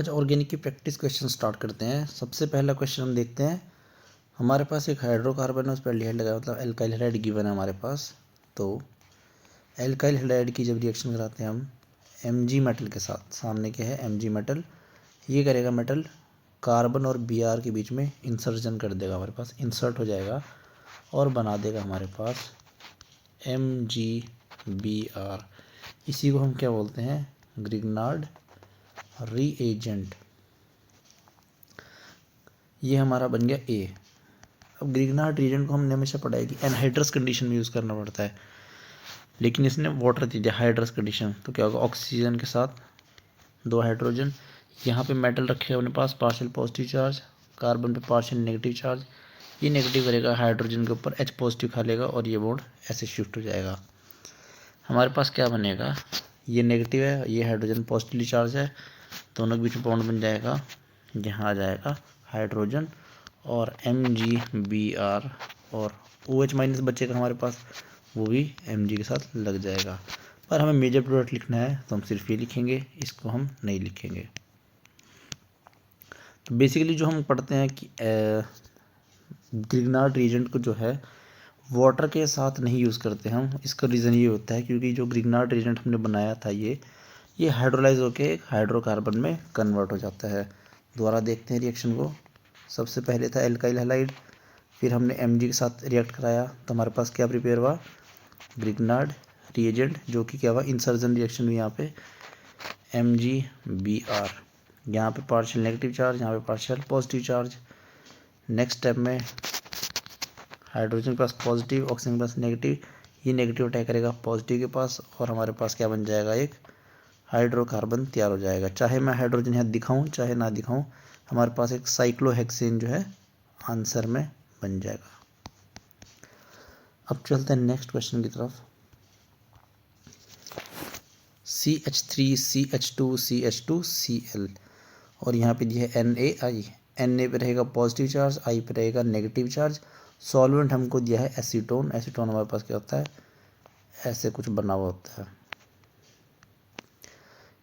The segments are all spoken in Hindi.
आज ऑर्गेनिक की प्रैक्टिस क्वेश्चन स्टार्ट करते हैं। सबसे पहला क्वेश्चन हम देखते हैं। हमारे पास एक हाइड्रोकार्बन है, उस पर एल्डिहाइड लगा, मतलब एल्काइल हैलाइड गिवन है हमारे पास। तो एल्काइल हैलाइड की जब रिएक्शन कराते हैं हम Mg मेटल के साथ, सामने क्या है Mg मेटल, ये करेगा मेटल कार्बन और Br के बीच में इंसर्जन कर देगा, हमारे पास इंसर्ट हो जाएगा और बना देगा हमारे पास MgBr। इसी को हम क्या बोलते हैं, ग्रिग्नार्ड रीएजेंट। ये हमारा बन गया ए। अब ग्रिग्नार्ड रीएजेंट को हमने हमेशा पढ़ा है कि एनहाइड्रस कंडीशन में यूज़ करना पड़ता है, लेकिन इसने वाटर दे दिया हाइड्रस कंडीशन, तो क्या होगा, ऑक्सीजन के साथ 2 हाइड्रोजन, यहाँ पे मेटल रखेगा अपने पास पार्शियल पॉजिटिव चार्ज, कार्बन पे पार्शियल नेगेटिव चार्ज, ये नेगेटिव करेगा हाइड्रोजन के ऊपर, H पॉजिटिव खा लेगा और ये बॉन्ड ऐसे शिफ्ट हो जाएगा। हमारे पास क्या बनेगा, ये नेगेटिव है, ये हाइड्रोजन पॉजिटिवली चार्ज है, दोनों के बीच में बॉन्ड बन जाएगा, यहाँ आ जाएगा हाइड्रोजन और MgBr, और OH माइनस बचेगा हमारे पास, वो भी Mg के साथ लग जाएगा। पर हमें मेजर प्रोडक्ट लिखना है तो हम सिर्फ ये लिखेंगे, इसको हम नहीं लिखेंगे। तो बेसिकली जो हम पढ़ते हैं कि ग्रिग्नार्ड रीएजेंट को जो है वाटर के साथ नहीं यूज़ करते हम। इसका रीज़न ये होता है क्योंकि जो ग्रिग्नार्ड रीएजेंट हमने बनाया था ये हाइड्रोलाइज होकर एक हाइड्रोकार्बन में कन्वर्ट हो जाता है। दोबारा देखते हैं रिएक्शन को। सबसे पहले था एल्काइल हैलाइड, फिर हमने Mg के साथ रिएक्ट कराया तो हमारे पास क्या प्रिपेयर हुआ, ग्रिग्नार्ड रीएजेंट, जो कि क्या हुआ, इंसर्जन रिएक्शन हुई यहाँ पे MgBr। यहाँ पे पार्शियल नेगेटिव चार्ज, यहाँ पे partial positive charge. Next step में हाइड्रोजन के पास पॉजिटिव, ऑक्सीजन के पास नेगेटिव, ये नेगेटिव अटैक करेगा पॉजिटिव के पास और हमारे पास क्या बन जाएगा, एक हाइड्रोकार्बन तैयार हो जाएगा। चाहे मैं हाइड्रोजन यहाँ दिखाऊं चाहे ना दिखाऊं, हमारे पास एक साइक्लोहेक्सेन जो है आंसर में बन जाएगा। अब चलते हैं नेक्स्ट क्वेश्चन की तरफ। CH3 CH2 CH2 Cl, और यहाँ पे दिया है NaI। Na पे रहेगा पॉजिटिव चार्ज, I पे रहेगा नेगेटिव चार्ज। सॉल्वेंट हमको दिया है एसीटोन। एसीटोन हमारे पास क्या होता है, ऐसे कुछ बना हुआ होता है।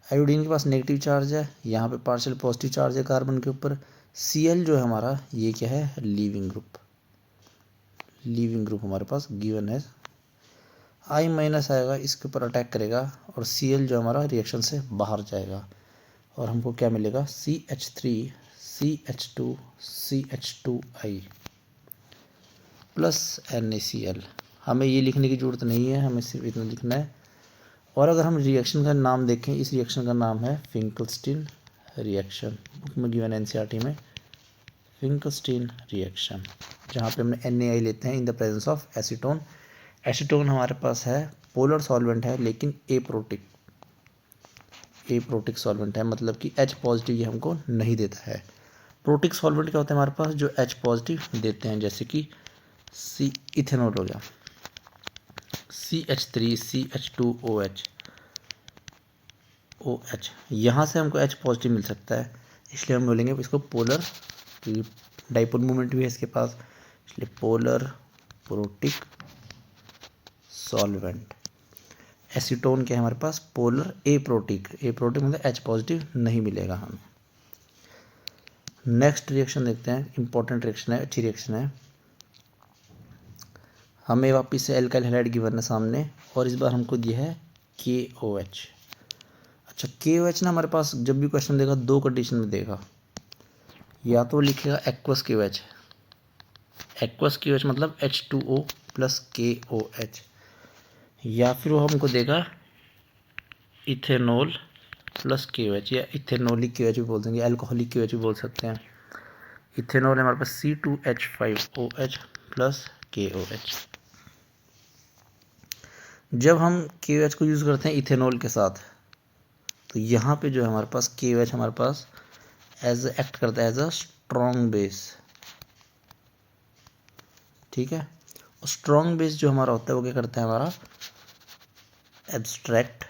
आयोडीन के पास नेगेटिव चार्ज है, यहाँ पे पार्शियल पॉजिटिव चार्ज है कार्बन के ऊपर। Cl जो है हमारा, ये क्या है, लीविंग ग्रुप। लीविंग ग्रुप हमारे पास गिवन है। I माइनस आएगा, इसके ऊपर अटैक करेगा और Cl जो हमारा रिएक्शन से बाहर जाएगा और हमको क्या मिलेगा, CH3 CH2 CH2I plus NaCl। हमें ये लिखने की ज़रूरत नहीं है, हमें सिर्फ इतना लिखना है। और अगर हम रिएक्शन का नाम देखें, इस रिएक्शन का नाम है फिंकलस्टीन रिएक्शन। बुक में गिवन NCERT में फिंकलस्टीन रिएक्शन, जहाँ पे हमने NaI लेते हैं in the presence of acetone. Acetone हमारे पास है पोलर सॉल्वेंट है, लेकिन एप्रोटिक सॉल्वेंट है, मतलब कि H पॉजिटिव ये हमको नहीं देता है। प्रोटिक सॉल्वेंट क्या होता है हमारे पास, जो H पॉजिटिव देते हैं, जैसे कि इथेनॉल हो गया, CH3 CH2OH OH, यहाँ से हमको H पॉजिटिव मिल सकता है, इसलिए हम बोलेंगे इसको पोलर, डाइपोल मूवमेंट भी है इसके पास, इसलिए पोलर प्रोटिक सॉल्वेंट। एसीटोन क्या है हमारे पास, पोलर एप्रोटिक मतलब H पॉजिटिव नहीं मिलेगा हमें। नेक्स्ट रिएक्शन देखते हैं, इंपॉर्टेंट रिएक्शन है, अच्छी रिएक्शन है। हमें वापस से एल्काइल हैलाइड गिवन है सामने, और इस बार हमको दिया है KOH। अच्छा, KOH ना हमारे पास जब भी क्वेश्चन देगा दो कंडीशन में देगा, या तो लिखेगा एक्वस KOH मतलब H2O प्लस KOH, या फिर वो हमको देगा इथेनॉल प्लस KOH, या इथेनॉलिक KOH भी बोल देंगे, अल्कोहलिक KOH भी बोल सकते हैं। इथेनॉल है हमारे पास C2H5OH प्लस KOH। जब हम KOH को यूज़ करते हैं इथेनॉल के साथ, तो यहाँ पे जो है हमारे पास KOH हमारे पास एज एक्ट करता है एज अ स्ट्रॉन्ग बेस, ठीक है। और स्ट्रॉन्ग बेस जो हमारा होता है वो क्या करता है, हमारा एब्स्ट्रैक्ट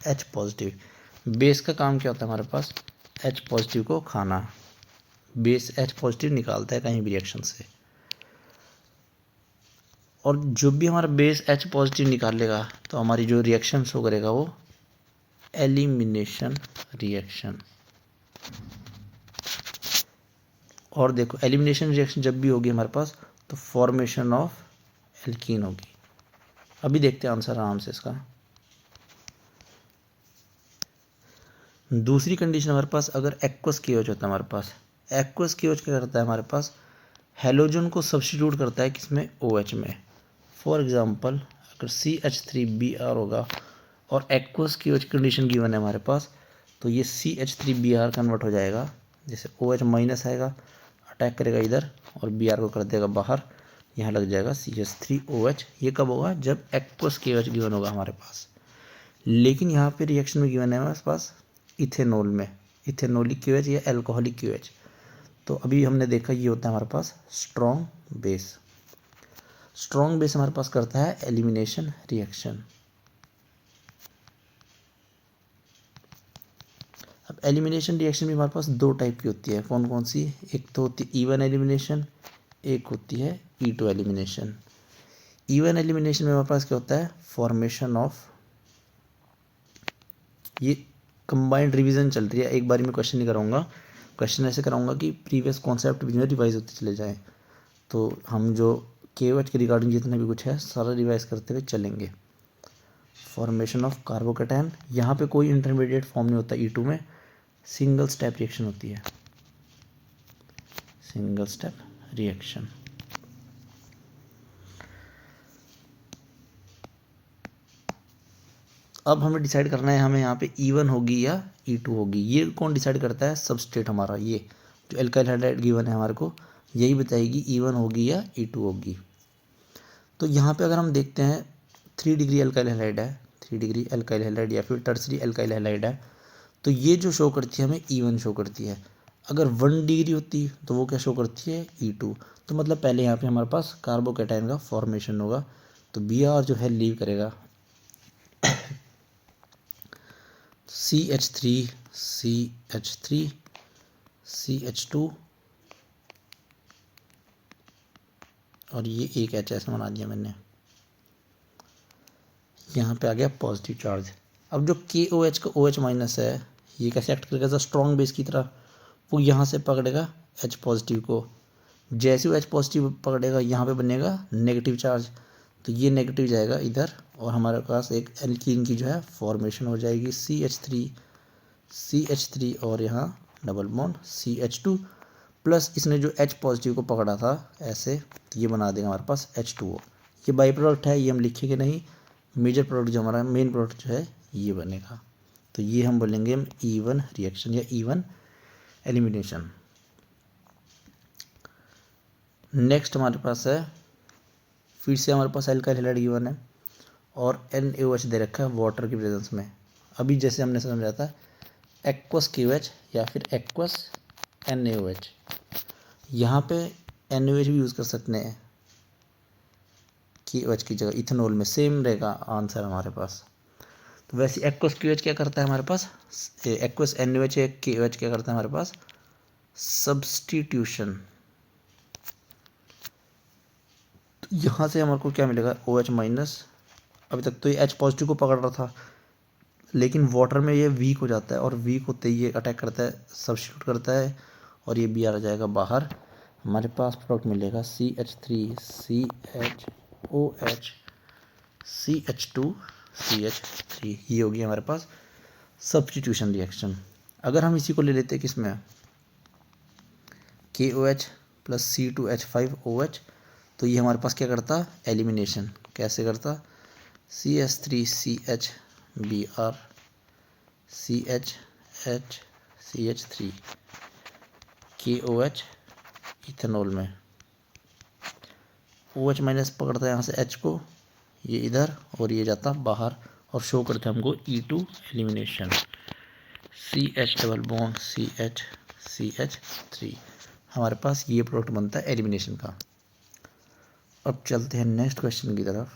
H पॉजिटिव। बेस का काम क्या होता है हमारे पास, H पॉजिटिव को खाना, बेस H पॉजिटिव निकालता है कहीं भी रिएक्शन से, और जो भी हमारा बेस H पॉजिटिव निकालेगा तो हमारी जो रिएक्शन शो करेगा वो एलिमिनेशन रिएक्शन। और देखो एलिमिनेशन रिएक्शन जब भी होगी हमारे पास तो फॉर्मेशन ऑफ एल्कीन होगी। अभी देखते हैं आंसर आराम से इसका। दूसरी कंडीशन हमारे पास अगर एक्वस KOH होता है हमारे पास, एक्वस KOH क्या करता है हमारे पास, हेलोजन को सब्स्टिट्यूट करता है किसमें, OH में। फॉर एग्जांपल अगर CH3Br होगा और एक्वस KOH कंडीशन गिवन है हमारे पास, तो ये CH3Br कन्वर्ट हो जाएगा, जैसे OH माइनस आएगा, अटैक करेगा इधर और Br को कर देगा बाहर, यहाँ लग जाएगा CH3OH। ये कब होगा, जब एक्वस KOH गिवन होगा हमारे पास। लेकिन यहाँ पे रिएक्शन में गिवन है हमारे पास इथेनॉल में, इथेनॉलिक KOH या एल्कोहलिक KOH। तो अभी हमने देखा ये होता है हमारे पास स्ट्रॉन्ग बेस। स्ट्रॉन्ग बेस हमारे पास करता है एलिमिनेशन रिएक्शन। अब एलिमिनेशन रिएक्शन भी हमारे पास दो टाइप की होती है, कौन कौन सी, एक तो होती है इवन एलिमिनेशन, एक होती है E2 एलिमिनेशन। इवन एलिमिनेशन में हमारे पास क्या होता है, फॉर्मेशन ऑफ, ये कंबाइंड रिवीजन चल रही है, एक बार में क्वेश्चन नहीं कराऊंगा, क्वेश्चन ऐसे कराऊंगा कि प्रीवियस कॉन्सेप्ट भी रिवाइज होते चले जाएं। तो हम जो KOH के रिगार्डिंग जितना भी कुछ है सारा रिवाइज करते हुए चलेंगे। फॉर्मेशन ऑफ कार्बोकेटायन, यहाँ पे कोई इंटरमीडिएट फॉर्म नहीं होता E2 में, सिंगल स्टेप रिएक्शन होती है, सिंगल स्टेप रिएक्शन। अब हमें डिसाइड करना है हमें यहाँ पे E1 होगी या E2 होगी। ये कौन डिसाइड करता है, सबस्ट्रेट हमारा, ये जो एल्काइल हाइड्राइड गिवन है हमारे को, यही बताएगी E1 होगी या E2 होगी। तो यहाँ पे अगर हम देखते हैं 3 डिग्री एल्काइल हाइड्राइड है, 3 डिग्री एल्काइल हाइड्राइड या फिर टर्सरी एल्काइल हाइड्राइड है, तो ये जो शो करती है हमें E1 शो करती है। अगर 1 डिग्री होती तो वो क्या शो करती है, E2। तो मतलब पहले यहाँ पे हमारे पास कार्बोकेटायन का फॉर्मेशन होगा, तो Br जो है लीव करेगा, CH3 CH3 CH2 और ये एक H ऐसा बना दिया मैंने, यहाँ पे आ गया पॉजिटिव चार्ज। अब जो KOH का OH माइनस है, ये कैसे एक्ट करेगा, एज स्ट्रॉन्ग बेस की तरह, वो यहाँ से पकड़ेगा H पॉजिटिव को, जैसे वो H पॉजिटिव पकड़ेगा यहाँ पे बनेगा नेगेटिव चार्ज, तो ये नेगेटिव जाएगा इधर और हमारे पास एक एल्कीन की जो है फॉर्मेशन हो जाएगी CH3 और यहाँ डबल बॉन्ड CH2 प्लस इसने जो H पॉजिटिव को पकड़ा था ऐसे, तो ये बना देगा हमारे पास H2O। ये बाई प्रोडक्ट है, ये हम लिखेंगे नहीं, मेजर प्रोडक्ट जो हमारा मेन प्रोडक्ट जो है ये बनेगा। तो ये हम बोलेंगे E1 रिएक्शन या E1 एलिमिनेशन। नेक्स्ट हमारे पास है, फिर से हमारे पास एल्काइल हाइड्राइड गिवन है और NaOH दे रखा है वाटर की प्रेजेंस में। अभी जैसे हमने समझा था एक्वस KOH या फिर एक्वस NaOH, यहाँ पे NaOH भी यूज़ कर सकते हैं KOH की जगह, इथेनॉल में सेम रहेगा आंसर हमारे पास। तो वैसे एक्वस KOH क्या करता है हमारे पास, एक्वस NaOH या KOH क्या करता है हमारे पास, सब्स्टिट्यूशन। तो यहाँ से हमारे को क्या मिलेगा, OH माइनस, अभी तक तो ये H पॉजिटिव को पकड़ रहा था, लेकिन वाटर में ये वीक हो जाता है और वीक होते ही ये अटैक करता है, सब्स्टिट्यूट करता है और ये Br आ जाएगा बाहर। हमारे पास प्रोडक्ट मिलेगा CH3 CHOH CH2 CH3, ये होगी हमारे पास सब्स्टिट्यूशन रिएक्शन। अगर हम इसी को ले लेते हैं किसमें, KOH प्लस C2H5OH, तो ये हमारे पास क्या करता, एलिमिनेशन कैसे करता, CH3 CHBr CHH CH3 KOH ethanol में, OH माइनस पकड़ता है यहाँ से H को, ये इधर और ये जाता बाहर और शो करता है हमको E2 elimination, CH double bond CH CH3। हमारे पास ये प्रोडक्ट बनता है एलिमिनेशन का। अब चलते हैं नेक्स्ट क्वेश्चन की तरफ।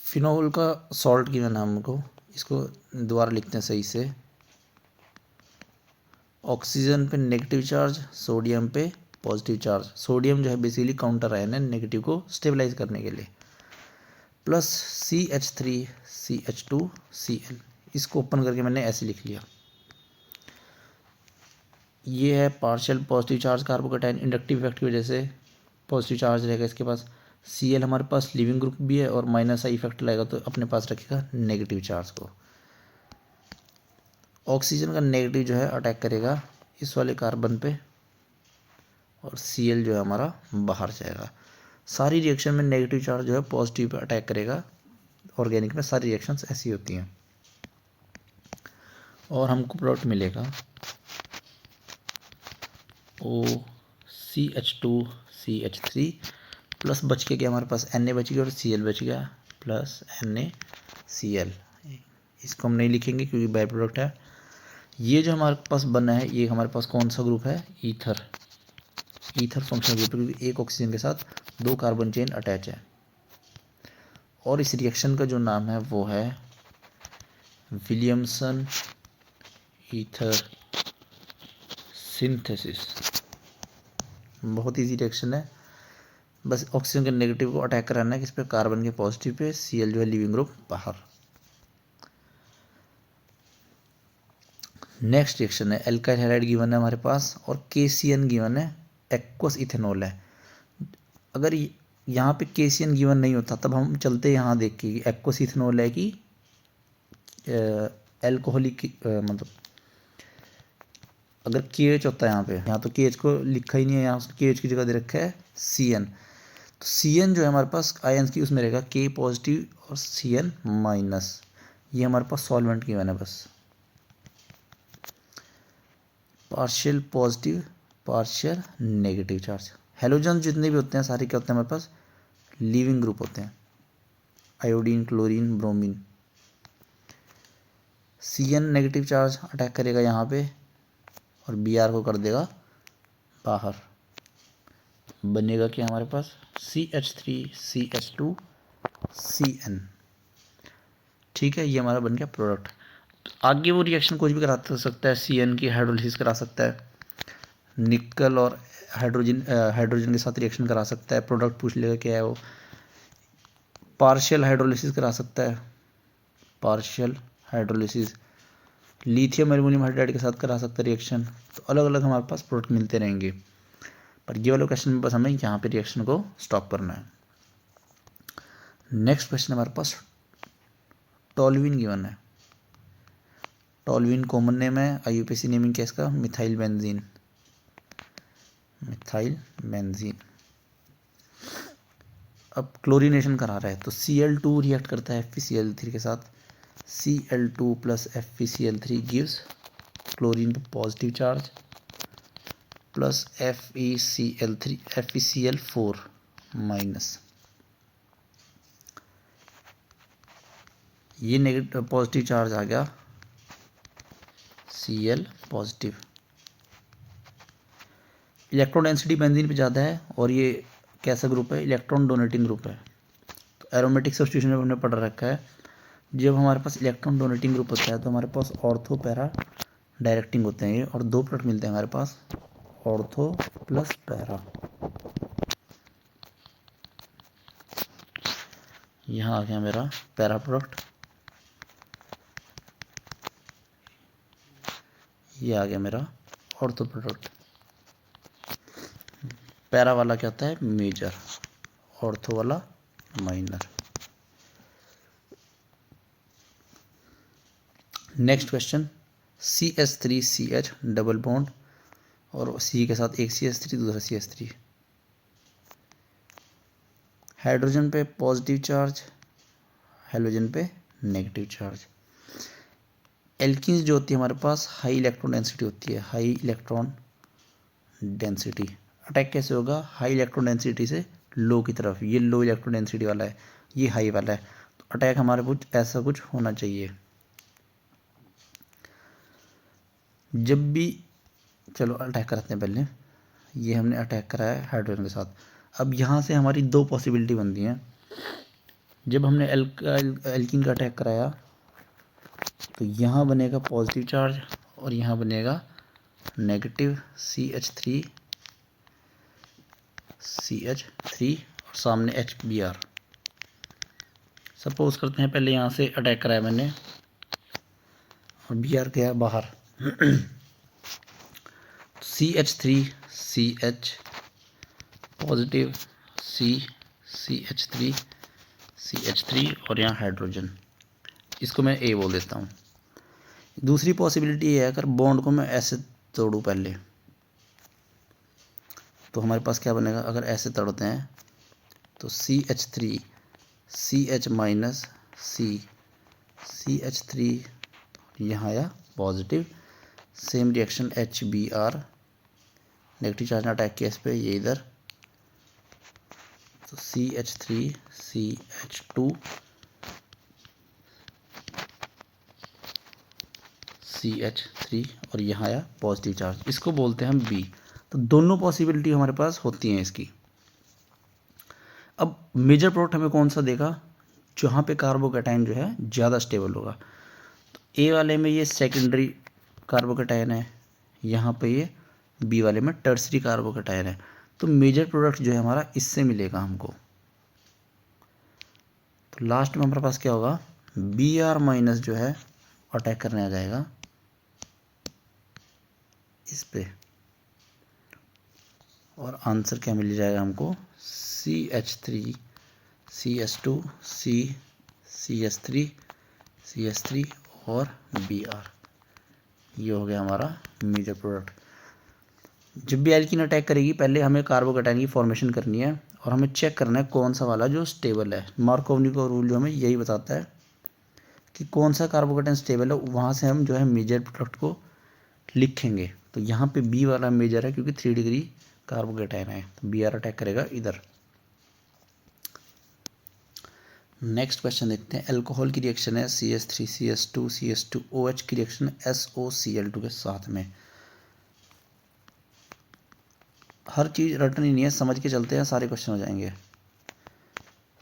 फिनोल का सॉल्ट गिवन है हमको, इसको दोबारा लिखते हैं सही से, ऑक्सीजन पे नेगेटिव चार्ज, सोडियम पे पॉजिटिव चार्ज। सोडियम जो है बेसिकली काउंटर आयन है नेगेटिव को स्टेबलाइज करने के लिए, प्लस CH3 CH2 Cl। इसको ओपन करके मैंने ऐसे लिख लिया, ये है partial positive charge carbocation, inductive effect की वजह से पॉजिटिव चार्ज रहेगा इसके पास। Cl हमारे पास लिविंग ग्रुप भी है और माइनस आई इफेक्ट लगेगा तो अपने पास रखेगा नेगेटिव चार्ज को। ऑक्सीजन का नेगेटिव जो है अटैक करेगा इस वाले कार्बन पे और Cl जो है हमारा बाहर जाएगा। सारी रिएक्शन में नेगेटिव चार्ज जो है पॉजिटिव पे अटैक करेगा। ऑर्गेनिक में सारी रिएक्शंस ऐसी होती हैं और हमको प्रोडक्ट मिलेगा OCH2CH3 प्लस बच के गया हमारे पास Na बच गया और Cl बच गया प्लस NaCl। इसको हम नहीं लिखेंगे क्योंकि बाय प्रोडक्ट है। ये जो हमारे पास बना है ये हमारे पास कौन सा ग्रुप है, ईथर फंक्शनल ग्रुप, क्योंकि एक ऑक्सीजन के साथ 2 कार्बन चेन अटैच है। और इस रिएक्शन का जो नाम है वो है विलियमसन ईथर सिंथेसिस। बहुत इजी रिएक्शन है, बस ऑक्सीजन के नेगेटिव को अटैक कराना है किस पे, कार्बन के पॉजिटिव पे। Cl जो है लिविंग ग्रुप बाहर। नेक्स्ट रिएक्शन है एल्काइल हैलाइड गिवन है हमारे पास और KCN गिवन है, एक्वस इथेनॉल है। अगर यहाँ पे KCN गिवन नहीं होता तब हम चलते यहाँ देख के एक्वस इथेनॉल है कि एल्कोहलिक, मतलब अगर KH होता है यहाँ तो KH को लिखा ही नहीं है, यहाँ KH की जगह दे रखा है CN। तो CN जो है हमारे पास आयंस की उसमें रहेगा K पॉजिटिव और CN माइनस। ये हमारे पास सॉल्वेंट गिवन है बस। Partial positive partial negative charge. Halogen जितने भी होते हैं सारे क्या होते हैं हमारे पास, लिविंग ग्रुप होते हैं, iodine chlorine bromine. CN negative charge attack करेगा यहाँ पे और Br को कर देगा बाहर। बनेगा क्या हमारे पास CH3CH2CN। ठीक है, ये हमारा बन गया प्रोडक्ट। आगे वो रिएक्शन कुछ भी करा सकता है, CN की हाइड्रोलिसिस करा सकता है, निकल और हाइड्रोजन के साथ रिएक्शन करा सकता है, प्रोडक्ट पूछ लेगा क्या है वो। पार्शियल हाइड्रोलिसिस करा सकता है, partial hydrolysis lithium aluminium hydride के साथ करा सकता है रिएक्शन। तो अलग अलग हमारे पास प्रोडक्ट मिलते रहेंगे, पर ये वाले क्वेश्चन में बस हमें यहाँ पे रिएक्शन को स्टॉप करना है। नेक्स्ट क्वेश्चन हमारे पास टॉल्यूइन गिवन है। टॉल्यूइन कॉमन नेम है, IUPAC नेमिंग क्या इसका, मिथाइल बेंजीन। अब क्लोरीनेशन करा रहा है तो Cl2 रिएक्ट करता है FeCl3 के साथ। Cl2 plus FeCl3 gives chlorine पे positive charge plus FeCl4 minus. ये नेगेटिव पॉजिटिव चार्ज आ गया Cl positive. Electron density benzene पे ज़्यादा है और ये कैसा ग्रुप है, इलेक्ट्रॉन डोनेटिंग ग्रुप है। तो एरोमेटिक सब्स्टिट्यूशन में हमने पढ़ रखा है, जब हमारे पास इलेक्ट्रॉन डोनेटिंग ग्रुप होता है तो हमारे पास ऑर्थो पैरा डायरेक्टिंग होते हैं और 2 प्रोडक्ट मिलते हैं हमारे पास, ऑर्थो प्लस पैरा। यहाँ आ गया मेरा पैरा प्रोडक्ट, ये आ गया मेरा ऑर्थो प्रोडक्ट। पैरा वाला क्या होता है, मेजर, ऑर्थो वाला minor. Next question CH3CH double bond और C के साथ एक CH3 दूसरा CH3। हाइड्रोजन पे पॉजिटिव चार्ज, हेलोजन पे नेगेटिव चार्ज। एल्कीन्स जो होती है हमारे पास हाई इलेक्ट्रॉन डेंसिटी होती है, हाई इलेक्ट्रॉन डेंसिटी। अटैक कैसे होगा, हाई इलेक्ट्रॉन डेंसिटी से लो की तरफ। ये लो इलेक्ट्रॉन डेंसिटी वाला है, ये हाई वाला है, तो अटैक हमारे कुछ ऐसा कुछ होना चाहिए। जब भी, चलो अटैक करते हैं पहले, ये हमने अटैक कराया है हाइड्रोजन के साथ। अब यहाँ से हमारी 2 पॉसिबिलिटी बनती हैं। जब हमने एल्कीन का अटैक कराया तो यहाँ बनेगा पॉजिटिव चार्ज और यहाँ बनेगा नेगेटिव CH3 और सामने HBr। सपोज करते हैं पहले यहाँ से अटैक कराया मैंने और Br गया बाहर। CH3 CH positive, CH3 CH3 और यहाँ हाइड्रोजन, इसको मैं A बोल देता हूँ। दूसरी पॉसिबिलिटी ये है अगर बॉन्ड को मैं ऐसे तोड़ूँ पहले, तो हमारे पास क्या बनेगा, अगर ऐसे तोड़ते हैं तो CH3 CH माइनस CH3 यहाँ आया positive, same reaction HBr, negative charge ने अटैक किया इस पर, ये इधर, तो CH3 CH2 CH3 और यहाँ आया पॉजिटिव चार्ज, इसको बोलते हैं हम B। तो दोनों पॉसिबिलिटी हमारे पास होती हैं इसकी। अब मेजर प्रोडक्ट हमें कौन सा देगा, जहाँ पे कार्बोकैटायन जो है ज़्यादा स्टेबल होगा। तो ए वाले में ये सेकेंडरी कार्बोकैटायन है, यहाँ पे ये बी वाले में टर्सरी कार्बोकैटायन है। तो मेजर प्रोडक्ट जो है हमारा इससे मिलेगा हमको। तो लास्ट में हमारे पास क्या होगा, Br माइनस जो है अटैक करने आ जाएगा इस पे, और आंसर क्या मिल जाएगा हमको, CH3 CH2 CH3 CH3 और Br। ये हो गया हमारा मेजर प्रोडक्ट। जब भी एल्कीन अटैक करेगी पहले हमें कार्बोकैटायन की फॉर्मेशन करनी है और हमें चेक करना है कौन सा वाला जो स्टेबल है। मार्कोवनी का रूल जो हमें यही बताता है कि कौन सा कार्बोकैटायन स्टेबल है, वहाँ से हम जो है मेजर प्रोडक्ट को लिखेंगे। तो यहाँ पे बी वाला मेजर है क्योंकि 3 डिग्री कार्बोकैटायन है, तो Br अटैक करेगा इधर। नेक्स्ट क्वेश्चन देखते हैं। अल्कोहल की रिएक्शन है CH3 CH2 CH2OH की रिएक्शन SOCl2 के साथ में। हर चीज़ रटनी नहीं है, समझ के चलते हैं, सारे क्वेश्चन हो जाएंगे।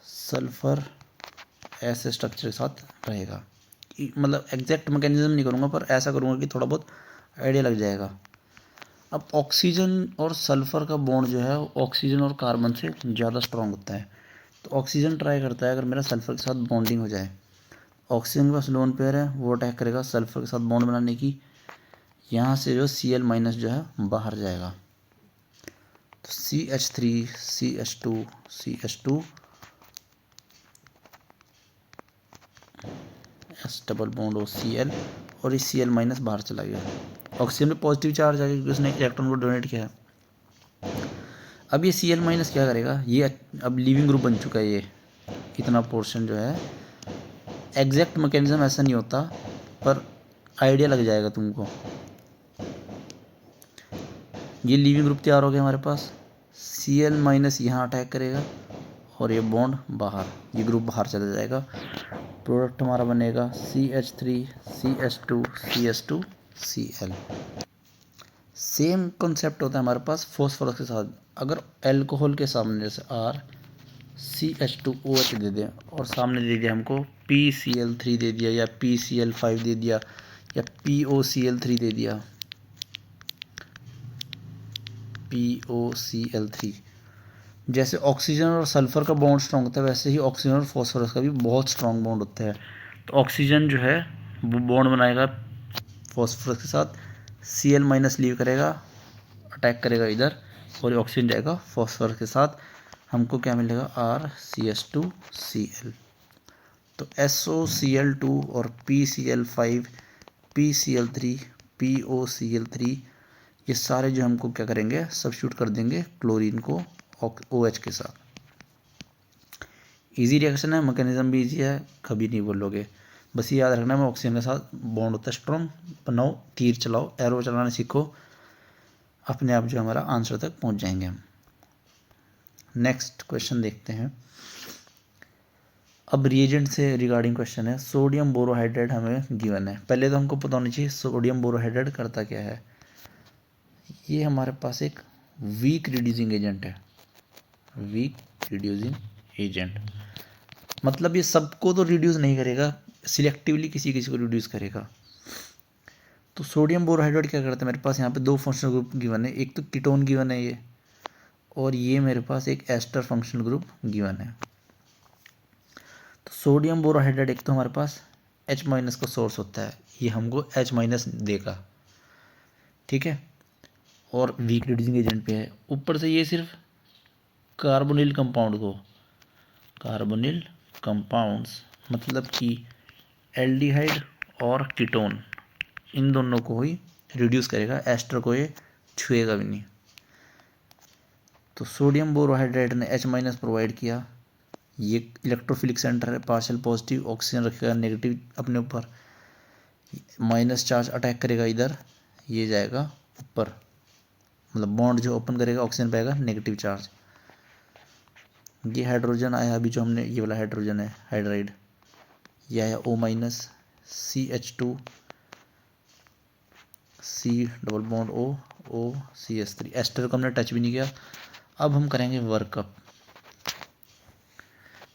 सल्फर ऐसे स्ट्रक्चर के साथ रहेगा, मतलब एग्जैक्ट मैकेनिज्म नहीं करूँगा पर ऐसा करूँगा कि थोड़ा बहुत आइडिया लग जाएगा। अब ऑक्सीजन और सल्फर का बॉन्ड जो है ऑक्सीजन और कार्बन से ज़्यादा स्ट्रॉन्ग होता है। तो ऑक्सीजन ट्राई करता है अगर मेरा सल्फर के साथ बॉन्डिंग हो जाए, ऑक्सीजन के पास लोन पेयर है, वो अटैक करेगा सल्फर के साथ बॉन्ड बनाने की, यहाँ से जो Cl माइनस जो है बाहर जाएगा। तो CH3 CH2 S double bond हो Cl, और इस Cl माइनस बाहर चला गया। ऑक्सीजन में पॉजिटिव चार्ज आ गया क्योंकि उसने इलेक्ट्रॉन को डोनेट किया है। अब ये Cl माइनस क्या करेगा, ये अब लीविंग ग्रुप बन चुका है, ये इतना पोर्शन जो है। एग्जैक्ट मैकेनिज्म ऐसा नहीं होता पर आइडिया लग जाएगा तुमको। ये लीविंग ग्रुप तैयार हो गया हमारे पास, Cl माइनस यहाँ अटैक करेगा और ये बॉन्ड बाहर, ये ग्रुप बाहर चला जाएगा। प्रोडक्ट हमारा बनेगा CH3 CH2 CH2 Cl। Same concept होता है हमारे पास फॉस्फोरस के साथ। अगर अल्कोहल के सामने जैसे R CH2OH दे दें और सामने दे दिया हमको PCl3 दे दिया या PCl5 दे दिया या POCl3 दे दिया, POCl3, जैसे ऑक्सीजन और सल्फर का बॉन्ड स्ट्रॉन्ग होता है वैसे ही ऑक्सीजन और फॉस्फोरस का भी बहुत स्ट्रॉन्ग बॉन्ड होता है। तो ऑक्सीजन जो है वो बॉन्ड बनाएगा फॉस्फोरस के साथ, Cl माइनस लीव करेगा, अटैक करेगा इधर, और ऑक्सीजन जाएगा फॉस्फोरस के साथ। हमको क्या मिलेगा, RCH2Cl। तो SOCl2 और PCl5 PCl3 POCl3 ये सारे जो हमको क्या करेंगे, सब्स्टिट्यूट कर देंगे क्लोरीन को OH के साथ। इजी रिएक्शन है, मैकेनिज्म भी इजी है, कभी नहीं बोलोगे। बस ये याद रखना है ऑक्सीजन के साथ बॉन्ड होता है स्ट्रॉन्ग। बनाओ, तीर चलाओ, एरो चलाना सीखो, अपने आप जो हमारा आंसर तक पहुंच जाएंगे हम। नेक्स्ट क्वेश्चन देखते हैं। अब रिएजेंट से रिगार्डिंग क्वेश्चन है। सोडियम बोरोहाइड्रेट हमें गिवन है। पहले तो हमको पता होना चाहिए सोडियम बोरोहाइड्रेट करता क्या है। ये हमारे पास एक वीक रिड्यूसिंग एजेंट है। वीक रिड्यूसिंग एजेंट मतलब ये सबको तो रिड्यूस नहीं करेगा, सिलेक्टिवली किसी किसी को रिड्यूस करेगा। तो सोडियम बोरोहाइड्रेट क्या करता है, मेरे पास यहाँ पे 2 फंक्शनल ग्रुप गिवन है, एक तो कीटोन गिवन है ये, और ये मेरे पास एक एस्टर फंक्शनल ग्रुप गिवन है। तो सोडियम बोरोहाइड्रेट एक तो हमारे पास H माइनस का सोर्स होता है, ये हमको H माइनस देगा, ठीक है। और वीक रिड्यूसिंग एजेंट पे है। ऊपर से ये सिर्फ कार्बोनिल कंपाउंड को, कार्बोनिल कंपाउंड्स मतलब कि एल्डिहाइड और कीटोन, इन दोनों को ही रिड्यूस करेगा, एस्टर को ये छुएगा भी नहीं। तो सोडियम बोरोहाइड्रेट ने H- प्रोवाइड किया, ये इलेक्ट्रोफिलिक सेंटर है, पार्शियल पॉजिटिव, ऑक्सीजन रखेगा नेगेटिव अपने ऊपर, माइनस चार्ज अटैक करेगा इधर, ये जाएगा ऊपर, मतलब बॉन्ड जो ओपन करेगा ऑक्सीजन पाएगा नेगेटिव चार्ज। ये हाइड्रोजन आया अभी जो हमने, ये वाला हाइड्रोजन है हाइड्राइड, ये आया O-, CH2 C double bond O CH3, ester को हमने टच भी नहीं किया। अब हम करेंगे वर्कअप।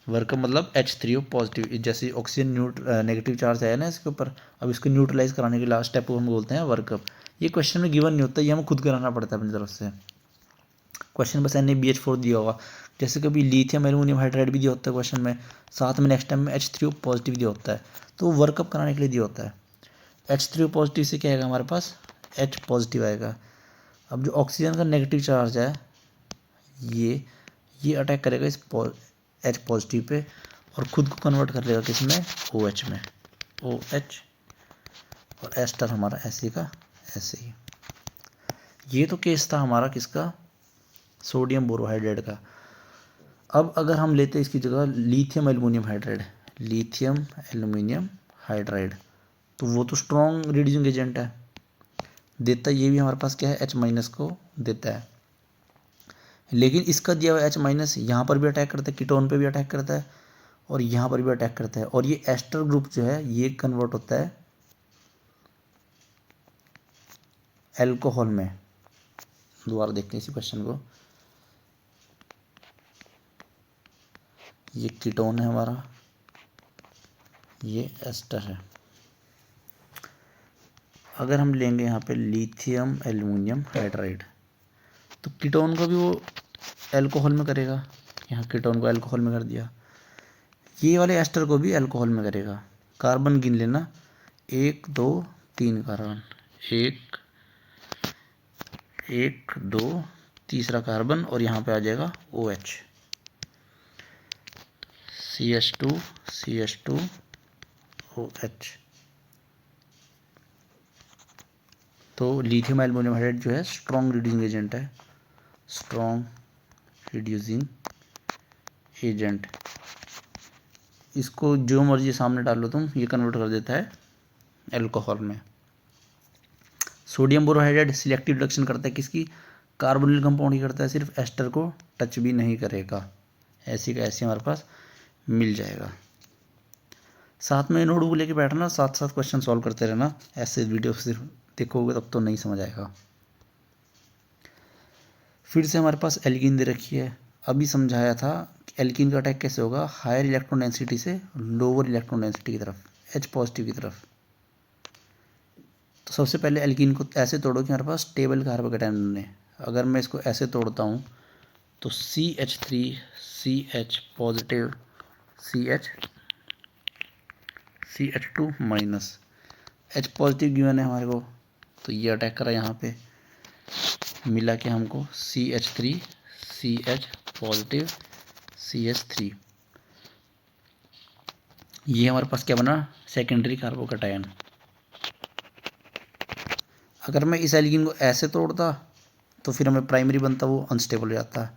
वर्कअप मतलब H3O पॉजिटिव, जैसे ऑक्सीजन नेगेटिव चार्ज आया ना इसके ऊपर, अब इसको न्यूट्रलाइज कराने के लास्ट स्टेप को हम बोलते हैं वर्कअप। ये क्वेश्चन में गिवन नहीं होता, ये हमें खुद कराना पड़ता है अपनी तरफ से। क्वेश्चन बस NaBH4 दिया होगा, जैसे कभी लिथियम एल्यूमिनियम हाइड्राइड भी दिया होता है क्वेश्चन में, साथ में नेक्स्ट टाइम में H3O पॉजिटिव दिया होता है, तो वर्कअप कराने के लिए दिया होता है। H3O पॉजिटिव से क्या आएगा हमारे पास, H पॉजिटिव आएगा। अब जो ऑक्सीजन का नेगेटिव चार्ज है ये अटैक करेगा इस H पॉजिटिव पे और ख़ुद को कन्वर्ट कर लेगा किस में, OH में, OH, और एस्टर हमारा ऐसे का ऐसे ही। ये तो केस था हमारा किसका, सोडियम बोरोहाइड्रेट का। अब अगर हम लेते इसकी जगह lithium aluminium hydride, lithium aluminium hydride, तो वो तो स्ट्रॉन्ग रिड्यूसिंग एजेंट है, देता ये भी हमारे पास क्या है, H- को देता है। लेकिन इसका दिया हुआ H- यहाँ पर भी अटैक करता है, कीटोन पे भी अटैक करता है और यहाँ पर भी अटैक करता है, और ये एस्टर ग्रुप जो है ये कन्वर्ट होता है एल्कोहल में। दोबारा देखते हैं इसी क्वेश्चन को, ये कीटोन है हमारा, ये एस्टर है। अगर हम लेंगे यहाँ पे लिथियम एल्यूमिनियम हाइड्राइड, तो कीटोन को भी वो एल्कोहल में करेगा, यहाँ कीटोन को एल्कोहल में कर दिया, ये वाले एस्टर को भी एल्कोहल में करेगा। कार्बन गिन लेना, 1 2 3 कार्बन, 1 2 तीसरा कार्बन, और यहाँ पे आ जाएगा OH, CH2 OH। तो लिथियम एल्यूमिनियम हाइड्राइड जो है स्ट्रॉन्ग रिड्यूसिंग एजेंट है, स्ट्रॉन्ग रिड्यूसिंग एजेंट। इसको जो मर्जी सामने डाल लो तुम, ये कन्वर्ट कर देता है एल्कोहल में। सोडियम बोरोहाइड्राइड सिलेक्टिव रिडक्शन करता है किसकी, कार्बोनिल कंपाउंड ही करता है, सिर्फ एस्टर को टच भी नहीं करेगा। ऐसी का ऐसे हमारे पास मिल जाएगा। साथ में नोटबुक लेके बैठना, साथ साथ क्वेश्चन सॉल्व करते रहना, ऐसे वीडियो सिर्फ देखोगे तब तो नहीं समझ आएगा। फिर से हमारे पास एल्कीन दे रखी है, अभी समझाया था कि एल्कीन का अटैक कैसे होगा, हायर इलेक्ट्रॉन डेंसिटी से लोअर इलेक्ट्रॉन डेंसिटी की तरफ, H पॉजिटिव की तरफ। तो सबसे पहले एल्कीन को ऐसे तोड़ो कि हमारे पास स्टेबल कार्बोकेटायन है। अगर मैं इसको ऐसे तोड़ता हूँ तो CH3 CH positive, CH2 minus, H positive given है हमारे को, तो ये अटैक करा यहाँ पे, मिला के हमको CH3 CH पॉजिटिव CH3, ये हमारे पास क्या बना, सेकेंडरी कार्बोकेटायन। अगर मैं इस एल्कीन को ऐसे तोड़ता तो फिर हमें प्राइमरी बनता, वो अनस्टेबल हो जाता,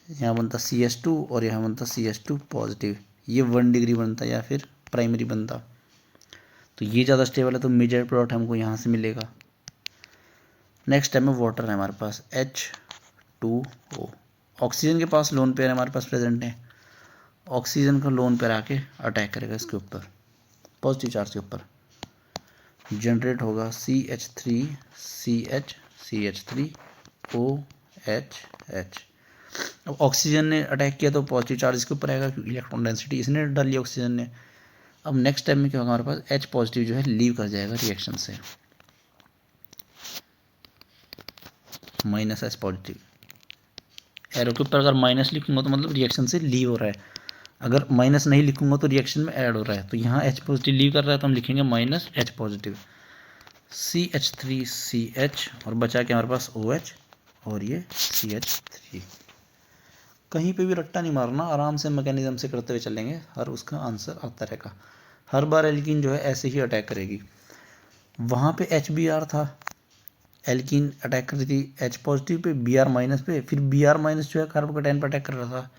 यहाँ बनता CH2 और यहाँ बनता CH2 पॉजिटिव, ये 1 डिग्री बनता या फिर प्राइमरी बनता। तो ये ज़्यादा स्टेबल है, तो मेजर प्रोडक्ट हमको यहाँ से मिलेगा। नेक्स्ट टाइम में वाटर है हमारे पास H2O, ऑक्सीजन के पास लोन पेयर हमारे पास प्रेजेंट है, ऑक्सीजन का लोन पेयर आके अटैक करेगा इसके ऊपर, पॉजिटिव चार्ज के ऊपर, जनरेट होगा CH3 CH CH3 OH। अब ऑक्सीजन ने अटैक किया तो पॉजिटिव चार्ज इसके ऊपर आएगा, क्योंकि इलेक्ट्रॉन डेंसिटी इसने डाली ऑक्सीजन ने। अब नेक्स्ट टाइम में क्या होगा, हमारे पास H पॉजिटिव जो है लीव कर जाएगा रिएक्शन से, -H पॉजिटिव। एरो के ऊपर अगर माइनस लिखूंगा तो मतलब रिएक्शन से लीव हो रहा है, अगर माइनस नहीं लिखूंगा तो रिएक्शन में ऐड हो रहा है। तो यहाँ H पॉजिटिव लीव कर रहा है तो हम लिखेंगे -H पॉजिटिव। CH3CH और बचा के हमारे पास OH और ये CH3। कहीं पे भी रट्टा नहीं मारना, आराम से मैकेनिज्म से करते हुए चलेंगे, हर उसका आंसर आता रहेगा। हर बार एल्कीन जो है ऐसे ही अटैक करेगी। वहाँ पे HBr था, एल्कीन अटैक कर रही थी H positive pay, Br minus पे, फिर Br माइनस जो है कार्बोकेटाइन पर अटैक कर रहा था।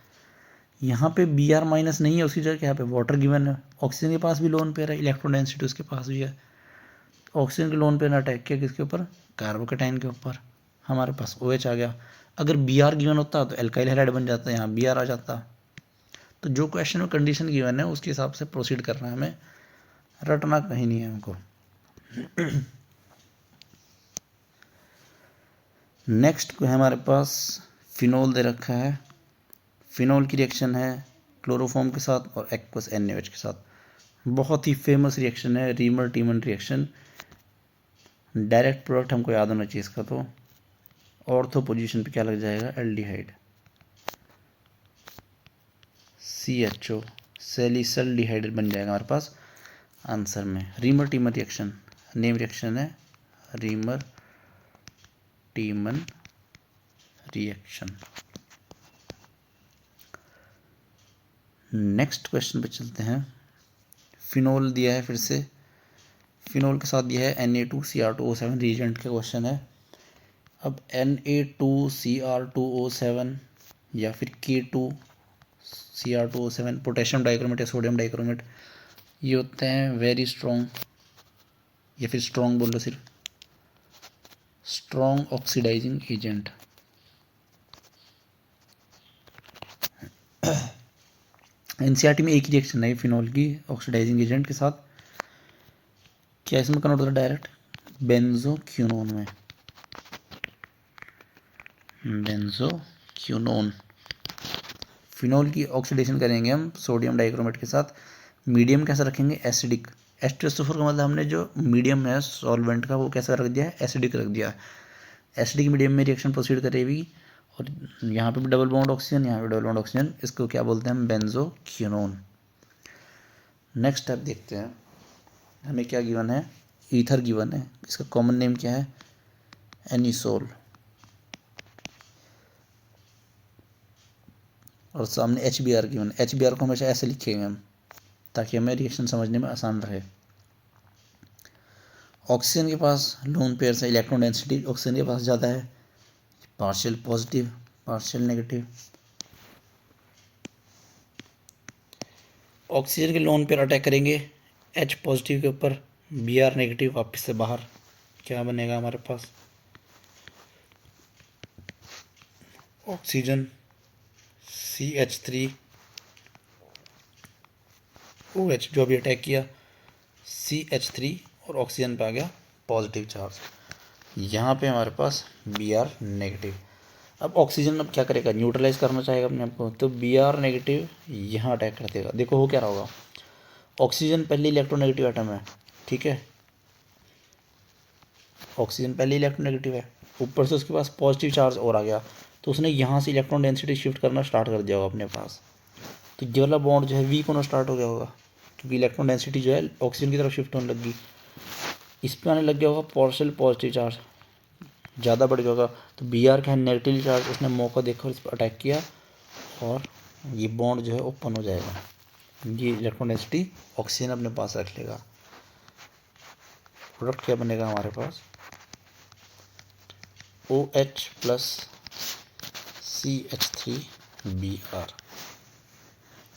यहाँ पे Br माइनस नहीं है, उसकी जगह यहाँ पे वाटर गिवन है। ऑक्सीजन के पास भी लोन पेयर है, इलेक्ट्रॉन डेंसिटी उसके पास भी है। ऑक्सीजन के लोन पेयर ने अटैक किया किसके ऊपर? कार्बोकेटाइन के ऊपर। हमारे पास OH आ गया। अगर Br गिवन होता तो एल्काइल हैलाइड बन जाता, यहाँ Br आ जाता। तो जो क्वेश्चन में कंडीशन गिवन है उसके हिसाब से प्रोसीड करना है हमें, रटना कहीं नहीं है हमको। नेक्स्ट है हमारे पास फिनोल दे रखा है। फिनोल की रिएक्शन है क्लोरोफॉर्म के साथ और एक्वस NaOH के साथ। बहुत ही फेमस रिएक्शन है, रीमर टीमन रिएक्शन। डायरेक्ट प्रोडक्ट हमको याद होना चाहिए इसका। तो ऑर्थो पोजीशन पे क्या लग जाएगा? एल्डिहाइड, CHO, सैलिसल्डिहाइड बन जाएगा हमारे पास आंसर में। रीमर टीमन रिएक्शन, नेम रिएक्शन है रीमर टीमन रिएक्शन। नेक्स्ट क्वेश्चन पे चलते हैं। फिनोल दिया है फिर से, फिनोल के साथ दिया है Na2Cr2O7 रीजेंट का क्वेश्चन है। अब Na2Cr2O7 या फिर K2Cr2O7 पोटेशियम डाइक्रोमेट या सोडियम डाइक्रोमेट, ये होते हैं वेरी स्ट्रॉन्ग या फिर स्ट्रॉन्ग बोल लो, सिर्फ स्ट्रॉन्ग ऑक्सीडाइजिंग एजेंट। NCERT में एक ही रिएक्शन है फिनोल की ऑक्सीडाइजिंग एजेंट के साथ। क्या इसमें कन्वर्ट होता है? डायरेक्ट बेंजोक्विनोन में, बेंजोक्विनोन। फिनोल की ऑक्सीडेशन करेंगे हम सोडियम डाइक्रोमेट के साथ। मीडियम कैसा रखेंगे? एसिडिक। H2SO4 का मतलब हमने जो मीडियम है सॉल्वेंट का वो कैसा रख दिया है? एसिडिक रख दिया। एसिडिक मीडियम में रिएक्शन प्रोसीड करेगी और यहाँ पे भी डबल बॉन्ड ऑक्सीजन, यहाँ पे डबल बॉन्ड ऑक्सीजन, इसको क्या बोलते हैं हम? बेंजोक्विनोन। नेक्स्ट स्टेप देखते हैं, हमें क्या गिवन है? ईथर गिवन है। इसका कॉमन नेम क्या है? एनिसोल। और सामने HBr गिवन। HBr को हमेशा ऐसे लिखेंगे हम ताकि हमें रिएक्शन समझने में आसान रहे। ऑक्सीजन के पास लोन पेयर से इलेक्ट्रॉन डेंसिटी ऑक्सीजन के पास ज़्यादा है, partial positive partial negative. Oxygen के लोन पेयर अटैक करेंगे H पॉजिटिव के ऊपर, Br नेगेटिव वापस से बाहर। क्या बनेगा हमारे पास? ऑक्सीजन CH3OH जो अभी अटैक किया, CH3 और ऑक्सीजन पे आ गया पॉजिटिव चार्ज। यहाँ पे हमारे पास Br नेगेटिव। अब ऑक्सीजन अब क्या करेगा? न्यूट्रलाइज करना चाहेगा अपने आप को, तो Br नेगेटिव यहाँ अटैक कर देगा। देखो हो क्या रहा होगा? ऑक्सीजन पहले इलेक्ट्रोनेगेटिव एटम है, ठीक है, ऑक्सीजन पहले इलेक्ट्रोनेगेटिव है, ऊपर से उसके पास पॉजिटिव चार्ज और आ गया, तो उसने यहाँ से इलेक्ट्रॉन डेंसिटी शिफ्ट करना स्टार्ट कर दिया होगा अपने पास। तो ये वाला बॉन्ड जो है वीक होना स्टार्ट हो गया होगा, क्योंकि इलेक्ट्रॉन डेंसिटी जो है ऑक्सीजन की तरफ शिफ्ट होने लगी। इस पर आने लग गया होगा पार्शियल पॉजिटिव चार्ज, ज़्यादा बढ़ गया होगा। तो Br का है नेगेटिव चार्ज, उसने मौका देखकर इस पर अटैक किया और ये बॉन्ड जो है ओपन हो जाएगा। ये इलेक्ट्रॉन डेंसिटी ऑक्सीजन अपने पास रख लेगा। प्रोडक्ट क्या बनेगा हमारे पास? OH plus CH3Br।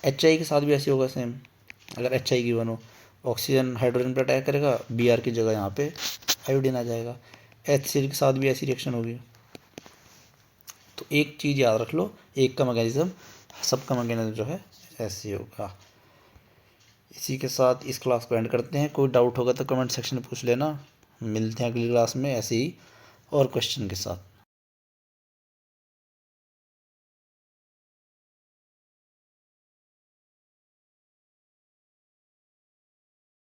HI के साथ भी ऐसे होगा सेम। अगर HI गिवन हो, ऑक्सीजन हाइड्रोजन पर अटैक करेगा, Br की जगह यहाँ पे आयोडीन आ जाएगा। HCl के साथ भी ऐसी रिएक्शन होगी। तो एक चीज़ याद रख लो, एक का मैकेनिज्म सबका मैकेनिज्म जो है ऐसे होगा। इसी के साथ इस क्लास को एंड करते हैं। कोई डाउट होगा तो कमेंट सेक्शन में पूछ लेना। मिलते हैं अगली क्लास में ऐसे ही और क्वेश्चन के साथ।